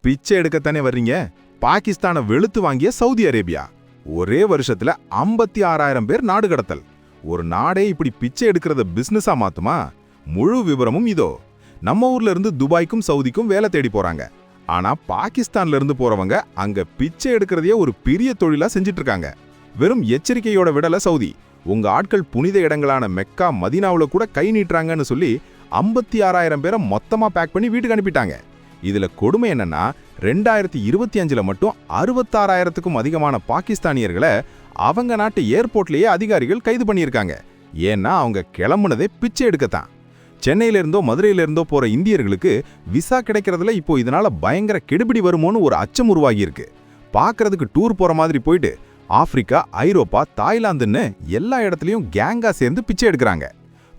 பிச்சை எடுக்கத்தானே வர்றீங்க? பாகிஸ்தானை வெளுத்து வாங்கிய சவுதி அரேபியா ஒரே வருஷத்துல 56,000 பேர் நாடு கடத்தல். ஒரு நாடே இப்படி பிச்சை எடுக்கிறத பிசினஸா மாத்துமா? முழு விவரமும் இதோ. நம்ம ஊர்ல இருந்து துபாய்க்கும் சவுதிக்கும் வேலை தேடி போறாங்க. ஆனா பாகிஸ்தான்ல இருந்து போறவங்க அங்க பிச்சை எடுக்கிறதையே ஒரு பெரிய தொழிலா செஞ்சிட்டு இருக்காங்க. வெறும் எச்சரிக்கையோட விடல சவுதி. உங்க ஆட்கள் புனித இடங்களான மெக்கா மதீனாவுல கூட கை நீட்டுறாங்கன்னு சொல்லி 56,000 பேரை மொத்தமா பேக் பண்ணி வீட்டுக்கு அனுப்பிட்டாங்க. இதுல கொடுமை என்னன்னா 2025ல மட்டும் 66,000க்கும் அதிகமான பாகிஸ்தானியர்களை அவங்க நாட்டு ஏர்போர்ட்லயே அதிகாரிகள் கைது பண்ணியிருக்காங்க. ஏன்னா அவங்க கிளம்புனதே பிச்சை எடுக்கத்தான். சென்னையில இருந்தோ மதுரையில இருந்தோ போற இந்தியர்களுக்கு விசா கிடைக்கிறதுல இப்போ இதனால பயங்கர கெடுபிடி வருமோன்னு ஒரு அச்சம் உருவாகி இருக்கு. பார்க்கறதுக்கு டூர் போற மாதிரி போயிட்டு ஆப்பிரிக்கா, ஐரோப்பா, தாய்லாந்துன்னு எல்லா இடத்துலயும் கேங்கா சேர்ந்து பிச்சை எடுக்கிறாங்க.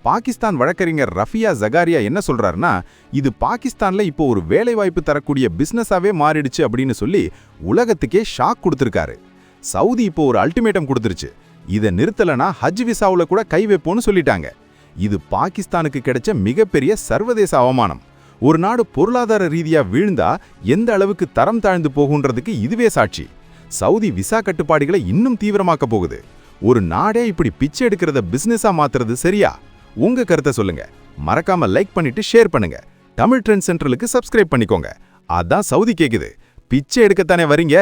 பாகிஸ்தான் வழக்கறிஞர் ரஃபியா ஜகாரியா என்ன சொல்றாருன்னா, இது பாகிஸ்தான்ல இப்போ ஒரு வேலைவாய்ப்பு தரக்கூடிய பிசினஸாவே மாறிடுச்சு அப்படின்னு சொல்லி உலகத்துக்கே ஷாக் கொடுத்திருக்காரு. சவுதி இப்போ ஒரு அல்டிமேட்டம் கொடுத்துருச்சு. இதை நிறுத்தலனா ஹஜ் விசாவுல கூட கை வைப்போன்னு சொல்லிட்டாங்க. இது பாகிஸ்தானுக்கு கிடைச்ச மிகப்பெரிய சர்வதேச அவமானம். ஒரு நாடு பொருளாதார ரீதியா வீழ்ந்தா எந்த அளவுக்கு தரம் தாழ்ந்து போகுன்றதுக்கு இதுவே சாட்சி. சவுதி விசா கட்டுப்பாடுகளை இன்னும் தீவிரமாக்க போகுது. ஒரு நாடே இப்படி பிச்சை எடுக்கிறத பிசினஸா மாத்துறது சரியா? உங்க கருத்தை சொல்லுங்க. மறக்காம லைக் பண்ணிட்டு ஷேர் பண்ணுங்க. தமிழ் ட்ரெண்ட் சென்ட்ரலுக்கு சப்ஸ்கிரைப் பண்ணிக்கோங்க. அதான் சவுதி கேக்குது. பிச்சை எடுக்கத்தானே வரீங்க?